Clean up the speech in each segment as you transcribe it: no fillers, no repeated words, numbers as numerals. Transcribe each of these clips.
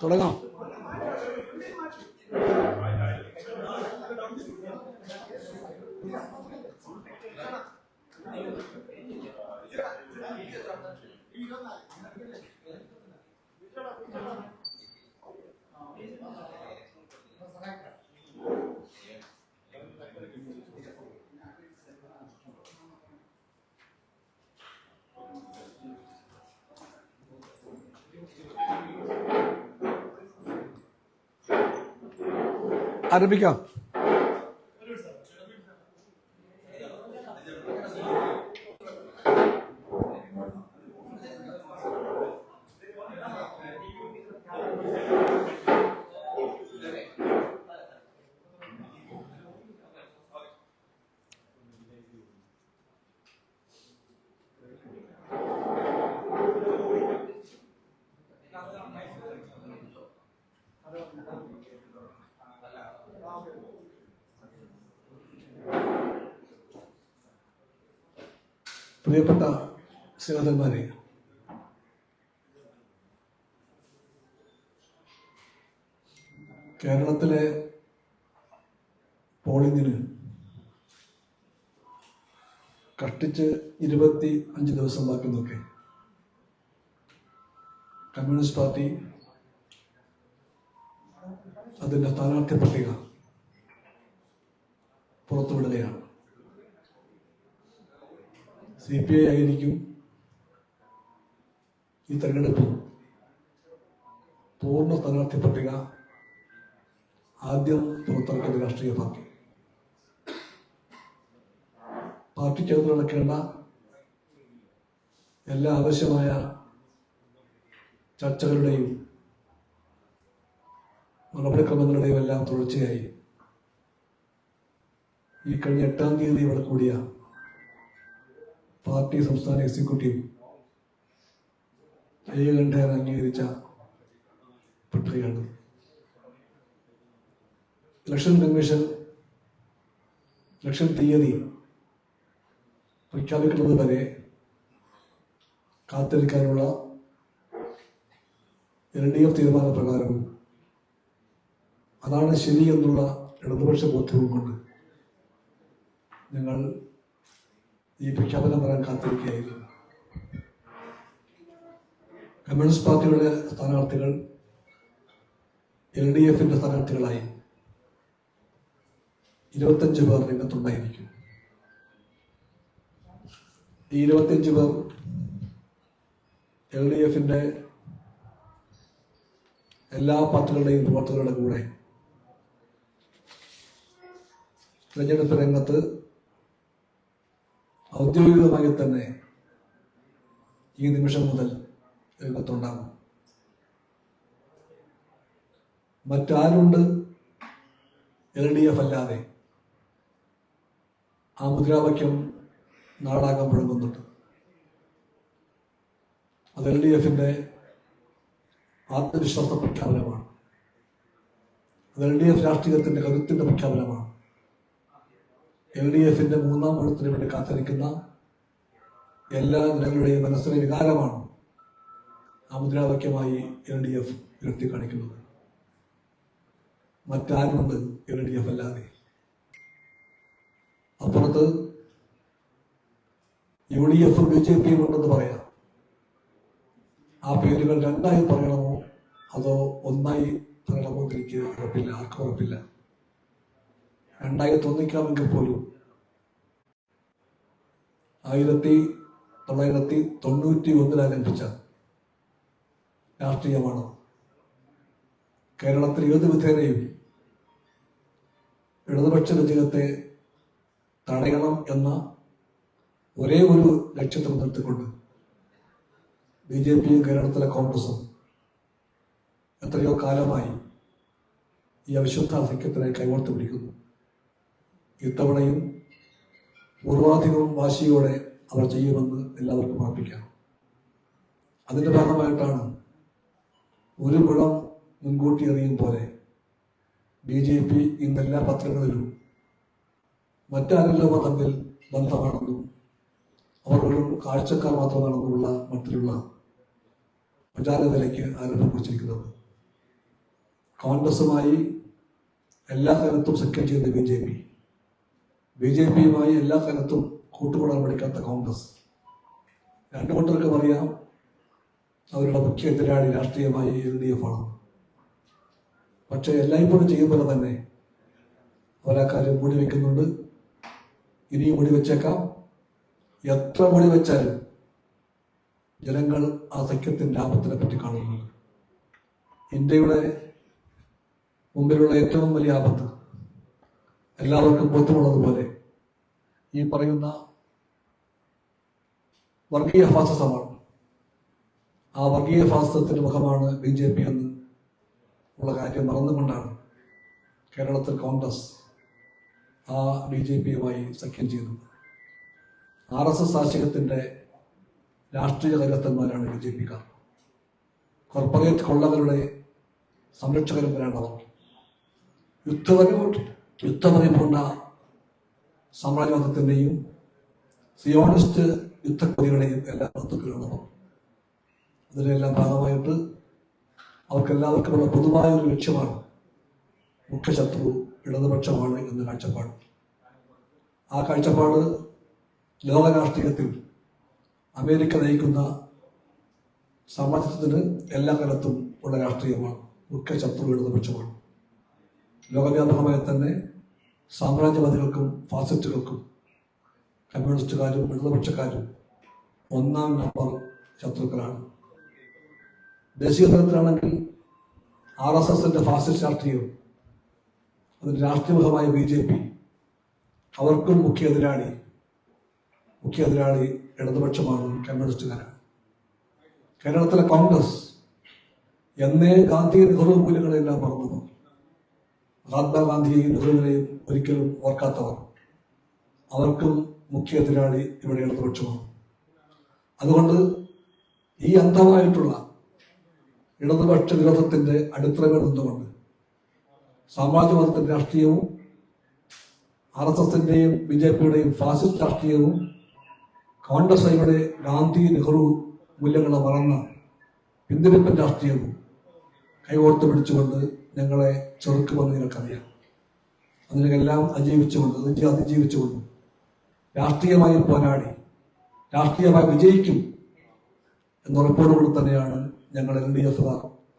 തുടങ്ങാം. ആരംഭിക്കാം. പ്രിയപ്പെട്ട സഹോദരന്മാരെ, കേരളത്തിലെ പോളിംഗിന് കഷ്ടിച്ച് 25 ദിവസം ബാക്കി നോക്കെ കമ്മ്യൂണിസ്റ്റ് പാർട്ടി അതിൻ്റെ സ്ഥാനാർത്ഥി പട്ടിക പുറത്തുവിടുകയാണ്. CPI ആയിരിക്കും ഈ തെരഞ്ഞെടുപ്പിൽ പൂർണ്ണ സ്ഥാനാർത്ഥി പട്ടിക ആദ്യം പുറത്തിറക്കിയ രാഷ്ട്രീയ പാർട്ടി. പാർട്ടി ചേർന്ന് നടക്കേണ്ട എല്ലാ ആവശ്യമായ ചർച്ചകളുടെയും നടപടിക്രമങ്ങളുടെയും എല്ലാം തുടർച്ചയായി ഈ കഴിഞ്ഞ 8-ാം തീയതി ഇവിടെ കൂടിയ പാർട്ടി സംസ്ഥാന എക്സിക്യൂട്ടീവ് ഏകകണ്ഠേന അംഗീകരിച്ച പട്ടികയാണ്. ഇലക്ഷൻ കമ്മീഷൻ ഇലക്ഷൻ തീയതി പ്രഖ്യാപിക്കുന്നത് വരെ കാത്തിരിക്കാനുള്ള LDF തീരുമാനപ്രകാരവും അതാണ് ശരിയെന്നുള്ള ഇടതുപക്ഷ ബോധ്യവും കൊണ്ട് ഞങ്ങൾ ഈ പ്രഖ്യാപനം പറയാൻ കാത്തിരിക്കുകയായിരുന്നു. കമ്മ്യൂണിസ്റ്റ് പാർട്ടിയുടെ സ്ഥാനാർത്ഥികൾ LDFന്റെ സ്ഥാനാർത്ഥികളായി 25 പേർ രംഗത്തുണ്ടായിരിക്കും. ഈ 25 പേർ LDFന്റെ എല്ലാ പാർട്ടികളുടെയും പ്രവർത്തകരുടെ കൂടെ തെരഞ്ഞെടുപ്പ് രംഗത്ത് ഔദ്യോഗികമായി തന്നെ ഈ നിമിഷം മുതൽ രംഗത്തുണ്ടാകും. മറ്റാരുണ്ട് LDF അല്ലാതെ? ആ മുദ്രാവാക്യം നാടാകാൻ മുഴങ്ങുന്നുണ്ട്. അത് LDFന്റെ ആത്മവിശ്വാസ പ്രഖ്യാപനമാണ്. അത് LDF രാഷ്ട്രീയത്തിന്റെ കരുത്തിന്റെ പ്രഖ്യാപനമാണ്. LDFന്റെ 3-ാം ഊഴത്തിന് വേണ്ടി കാത്തിരിക്കുന്ന എല്ലാ ജനങ്ങളുടെയും മനസ്സിലെ വികാരമാണ് ആ മുദ്രാവാക്യമായി LDF ഉയർത്തി കാണിക്കുന്നത്. മറ്റാരുണ്ട് LDF അല്ലാതെ? അപ്പുറത്ത് UDF BJP ഉണ്ടെന്ന് പറയാം. ആ പേരുകൾ രണ്ടായി പറയണമോ അതോ ഒന്നായി പറയണമോ എന്ന് എനിക്ക് ഉറപ്പില്ല, ആർക്കും ഉറപ്പില്ല. രണ്ടായി തോന്നിക്കാമെങ്കിൽ പോലും 1991 ആരംഭിച്ച രാഷ്ട്രീയമാണ്. കേരളത്തിൽ ഏത് വിധേനയും ഇടതുപക്ഷ വിജയത്തെ തടയണം എന്ന ഒരേ ഒരു ലക്ഷ്യത്തെ മുൻനിർത്തിക്കൊണ്ട് BJPയും കേരളത്തിലെ കോൺഗ്രസും എത്രയോ കാലമായി ഈ അവിശുദ്ധ സഖ്യത്തിനായി കൈകോർത്ത് പിടിക്കുന്നു. ഇത്തവണയും പൂർവാധികവും വാശിയോടെ അവർ ചെയ്യുമെന്ന് എല്ലാവർക്കും ഉറപ്പിക്കാം. അതിന്റെ ഭാഗമായിട്ടാണ് ഒരു കുളം മുൻകൂട്ടി എറിയും പോലെ BJP ഇന്നെല്ലാ പത്രങ്ങളിലും മറ്റാരെല്ലാം തമ്മിൽ ബന്ധമാണെന്നും അവർ വെറും കാഴ്ചക്കാർ മാത്രമാണെന്നുമുള്ള മട്ടിലുള്ള പ്രചാരനിലയ്ക്ക് ആരംഭം കുറിച്ചിരിക്കുന്നത്. കോൺഗ്രസുമായി എല്ലാ കാലത്തും സഖ്യം ചെയ്ത BJPയുമായി എല്ലാ കാലത്തും കൂട്ടുകൂടാൻ പഠിക്കാത്ത കോൺഗ്രസ്, രണ്ടു കൂട്ടർക്കും അറിയാം അവരുടെ മുഖ്യ എതിരാളി രാഷ്ട്രീയമായി LDF ആണ്. പക്ഷേ എല്ലായ്പ്പോഴും ചെയ്യുമ്പോൾ തന്നെ അവരാ കാര്യം മൂടി വയ്ക്കുന്നുണ്ട്. ഇനിയും മൂടി വെച്ചേക്കാം. എത്ര മൂടി വെച്ചാലും ജനങ്ങൾ ആ സഖ്യത്തിന്റെ ലാഭത്തിനെ പറ്റി കാണുന്നുണ്ട്. ഇന്ത്യയുടെ മുമ്പിലുള്ള ഏറ്റവും വലിയ ആപത്ത് എല്ലാവർക്കും ബോധ്യമുള്ളതുപോലെ ഈ പറയുന്ന വർഗീയ ഫാസിസമാണ്. ആ വർഗീയ ഫാസിസത്തിന്റെ മുഖമാണ് BJP എന്ന് ഉള്ള കാര്യം മറന്നുകൊണ്ടാണ് കേരളത്തിൽ കോൺഗ്രസ് ആ BJPയുമായി സഖ്യം ചെയ്തത്. RSS ആശയത്തിന്റെ രാഷ്ട്രീയ കരുത്തന്മാരാണ് BJPക്കാർ. കോർപ്പറേറ്റ് കൊള്ളകളുടെ സംരക്ഷകന്മാരാണ് അവർ. യുദ്ധപരിപൂർണ്ണ സാമ്രാജ്യവാദത്തിന്റെയും സിയോണിസ്റ്റ് യുദ്ധക്കൊതികളുടെയും എല്ലാ വസ്തുക്കളാണ് അവർ. അതിനെല്ലാം ഭാഗമായിട്ട് അവർക്കെല്ലാവർക്കുമുള്ള പൊതുവായൊരു ലക്ഷ്യമാണ് മുഖ്യശത്രു ഇടതുപക്ഷമാണ് എന്ന കാഴ്ചപ്പാട്. ആ കാഴ്ചപ്പാട് ലോക രാഷ്ട്രീയത്തിൽ അമേരിക്ക നയിക്കുന്ന സാമ്രാജ്യത്തിന് എല്ലാ കാലത്തും ഉള്ള രാഷ്ട്രീയമാണ്. മുഖ്യശത്രു ഇടതുപക്ഷമാണ്. ലോകവ്യാപകമായി തന്നെ സാമ്രാജ്യവാദികൾക്കും ഫാസിസ്റ്റുകൾക്കും കമ്മ്യൂണിസ്റ്റുകാരും ഇടതുപക്ഷക്കാരും ഒന്നാം നമ്പർ ശത്രുക്കളാണ്. ദേശീയ തലത്തിലാണെങ്കിൽ RSSന്റെ ഫാസിസ്റ്റ് രാഷ്ട്രീയവും അതിന്റെ രാഷ്ട്രീയമുഖമായ BJP അവർക്കും മുഖ്യ എതിരാളി ഇടതുപക്ഷമാണ്, കമ്മ്യൂണിസ്റ്റുകാരാണ്. കേരളത്തിലെ കോൺഗ്രസ് എന്നേ ഗാന്ധി നെഹ്റു മൂല്യങ്ങളെല്ലാം മറന്നവർ, മഹാത്മാഗാന്ധിയെയും നെഹ്റുവിനെയും ഒരിക്കലും ഓർക്കാത്തവർ, അവർക്കും മുഖ്യ എതിരാളി ഇവിടെ ഇടതുപക്ഷമാണ്. അതുകൊണ്ട് ഈ അന്ധമായിട്ടുള്ള ഇടതുപക്ഷ വിരോധത്തിന്റെ അടിത്തറകൾ നിന്നുകൊണ്ട് സാമ്രാജ്യവാദത്തിന്റെ രാഷ്ട്രീയവും RSSന്റെയും BJPയുടെയും ഫാസിസ്റ്റ് രാഷ്ട്രീയവും കോൺഗ്രസ് ഗാന്ധി നെഹ്റു മൂല്യങ്ങളെ മറന്ന പിന്തിരിപ്പൻ രാഷ്ട്രീയവും കൈകോർത്ത് പിടിച്ചുകൊണ്ട് ഞങ്ങളെ ചെറുക്കുമെന്ന് നിങ്ങൾക്കറിയാം. അതിനെല്ലാം അതിജീവിച്ചുകൊണ്ട് രാഷ്ട്രീയമായി പോരാടി രാഷ്ട്രീയമായി വിജയിക്കും എന്നുറപ്പോടുകൂടി തന്നെയാണ് ഞങ്ങൾ LDF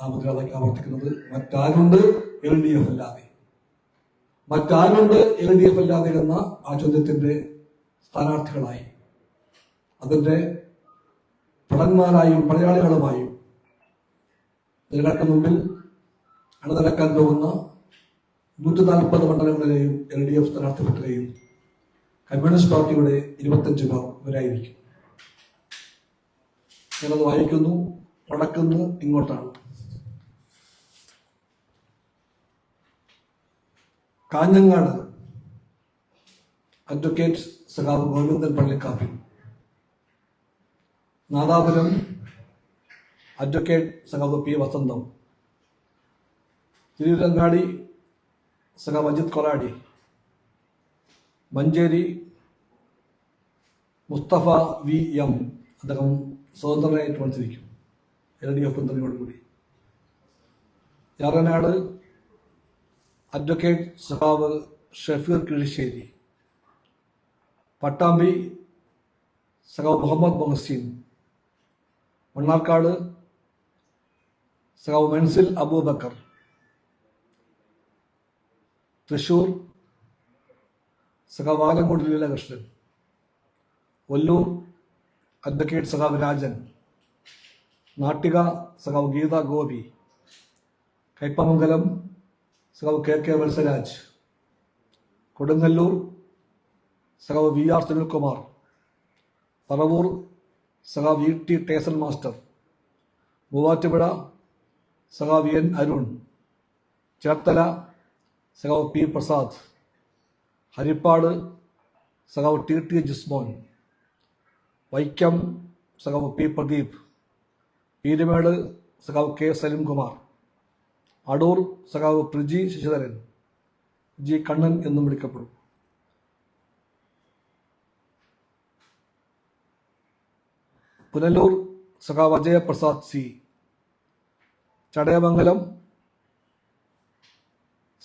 ആ മുദ്രാവാക്യം ആവർത്തിക്കുന്നത്. മറ്റാരുണ്ട് LDF അല്ലാതെ എന്ന ആ ചോദ്യത്തിന്റെ സ്ഥാനാർത്ഥികളായി അതിന്റെ ഭടന്മാരായും പടയാളികളുമായും നിങ്ങൾക്ക് മുമ്പിൽ അണിനിരക്കാൻ പോകുന്ന 140 മണ്ഡലങ്ങളിലെയും LDF സ്ഥാനാർത്ഥിപ്പെടുകയും കമ്മ്യൂണിസ്റ്റ് പാർട്ടിയുടെ 25 പേർ ഇവരായിരിക്കും. ഞാനത് വായിക്കുന്നു, പടക്കുന്നു ഇങ്ങോട്ടാണ്. കാഞ്ഞങ്ങാട് അഡ്വക്കേറ്റ് സഖാവ് ഗോവിന്ദൻ പള്ളിക്കാപ്പിൽ, നാദാപുരം അഡ്വക്കേറ്റ് സഖാവ് P. വസന്തം, തിരുവരങ്ങാടി സഖാവ് അജിത് കൊലാടി, മഞ്ചേരി മുസ്തഫ VM, അദ്ദേഹം സ്വതന്ത്രനായിട്ട് മത്സരിക്കും LDF പിന്തുണയോടുകൂടി. ഞാറനാട് അഡ്വക്കേറ്റ് സഖാവ് ഷഫീർ കിഴിശ്ശേരി, പട്ടാമ്പി സഖാവ് മുഹമ്മദ് മൊഹസീൻ, മണ്ണാർക്കാട് സഖാവ് മെൻസിൽ അബൂബക്കർ, തൃശൂർ സഖാവ് ആലങ്കോട് ലീലാകൃഷ്ണൻ, ഒല്ലൂർ അഡ്വക്കേറ്റ് സഖാവ് രാജൻ, നാട്ടിക സഖാവ് ഗീത ഗോപി, കൈപ്പമംഗലം സഖാവ് KK വത്സരാജ്, കൊടുങ്ങല്ലൂർ സഖാവ് VR സുനിൽകുമാർ, പറവൂർ സഖാവ് ET ടേസൺ മാസ്റ്റർ, മൂവാറ്റുപുഴ സഖാവ് എൻ അരുൺ, ചേർത്തല സഖാവ് പി പ്രസാദ്, ഹരിപ്പാട് സഖാവ് ടി ടി ജിസ്മോൻ, വൈക്കം സഖാവ് പി പ്രദീപ്, പീരുമേട് സഖാവ് കെ സലിംകുമാർ, അടൂർ സഖാവ് പ്രിജി ശശിധരൻ, ജി കണ്ണൻ എന്നും വിളിക്കപ്പെടും. പുനലൂർ സഖാവ് അജയപ്രസാദ് സി, ചടയമംഗലം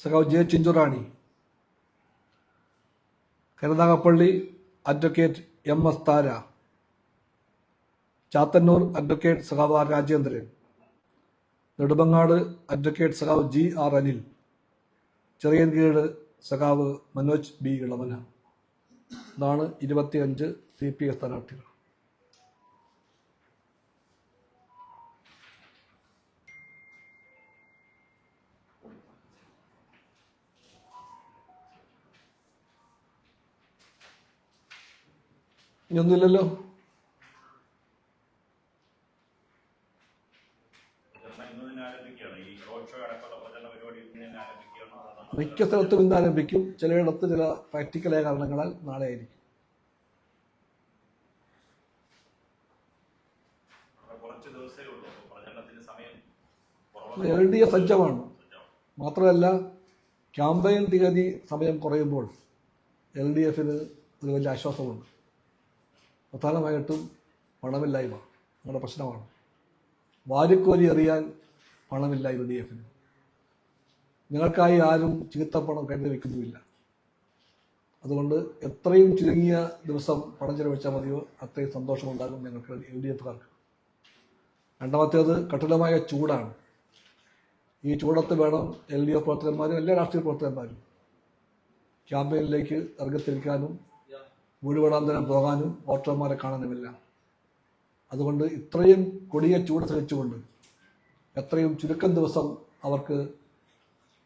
സഖാവ് J Chinchurani, Karunagappally advocate M S Thara, Chathannoor advocate സഖാവ് ആർ രാജേന്ദ്രൻ, നെടുമങ്ങാട് അഡ്വക്കേറ്റ് സഖാവ് ജി ആർ അനിൽ, ചെറിയൻകീഴ് സഖാവ് മനോജ് ബി ഇളമന. ഇതാണ് 25 CPI സ്ഥാനാർത്ഥികൾ. ഇനിയൊന്നുമില്ലല്ലോ. മിക്ക സ്ഥലത്തും ഇന്ന് ആരംഭിക്കും. ചിലയിടത്ത് ചില പ്രാക്ടിക്കലായ കാരണങ്ങളാൽ നാളെ ആയിരിക്കും. LDF സജ്ജമാണ്. മാത്രമല്ല, ക്യാമ്പയിൻ തീയതി സമയം കുറയുമ്പോൾ LDFന് ഒരു വലിയ ആശ്വാസമുണ്ട്. പ്രധാനമായിട്ടും പണമില്ലായ്മ നമ്മുടെ പ്രശ്നമാണ്. വാരിക്കോരി എറിയാൻ പണമില്ല LDFന്. ഞങ്ങൾക്കായി ആരും ചീത്തപ്പണം കരുതി വയ്ക്കുന്നുമില്ല. അതുകൊണ്ട് എത്രയും ചുരുങ്ങിയ ദിവസം പണം ചെലവഴിച്ചാൽ മതിയോ അത്രയും സന്തോഷമുണ്ടാകും ഞങ്ങൾക്ക് LDFക്കാർക്ക്. രണ്ടാമത്തേത് കഠിനമായ ചൂടാണ്. ഈ ചൂടത്ത് വേണം LDF പ്രവർത്തകന്മാരും എല്ലാ രാഷ്ട്രീയ പ്രവർത്തകന്മാരും ക്യാമ്പയിനിലേക്ക് ഇറങ്ങിത്തിരിക്കാനും വീടുപടാന്തരം പോകാനും വോട്ടർമാരെ കാണാനുമില്ല. അതുകൊണ്ട് ഇത്രയും കൊടിയ ചൂട് സഹിച്ചുകൊണ്ട് എത്രയും ചുരുക്കം ദിവസം അവർക്ക്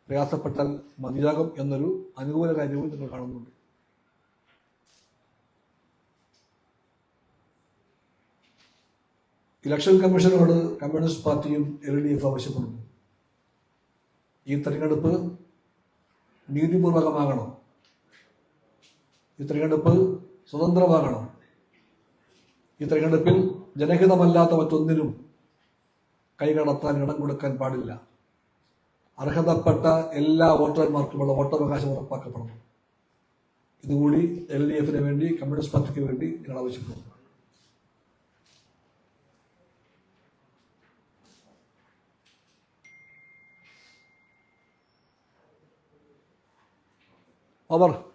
പ്രയാസപ്പെട്ടാൽ മതിയാകും എന്നൊരു അനുകൂല കാര്യവും നിങ്ങൾ കാണുന്നുണ്ട്. ഇലക്ഷൻ കമ്മീഷനോട് കമ്മ്യൂണിസ്റ്റ് പാർട്ടിയും LDF ആവശ്യപ്പെടുന്നു. ഈ തെരഞ്ഞെടുപ്പ് നീതിപൂർവകമാകണം. ഈ തെരഞ്ഞെടുപ്പ് സ്വതന്ത്രമാകണം. ഈ തെരഞ്ഞെടുപ്പിൽ ജനഹിതമല്ലാത്ത മറ്റൊന്നിനും കൈകടത്താൻ ഇടം കൊടുക്കാൻ പാടില്ല. അർഹതപ്പെട്ട എല്ലാ വോട്ടർമാർക്കുമുള്ള വോട്ടവകാശം ഉറപ്പാക്കപ്പെടണം. ഇതുകൂടി LDFന് വേണ്ടി, കമ്മ്യൂണിസ്റ്റ് പാർട്ടിക്ക് വേണ്ടി ഞങ്ങൾ ആവശ്യപ്പെടുന്നു. അവർ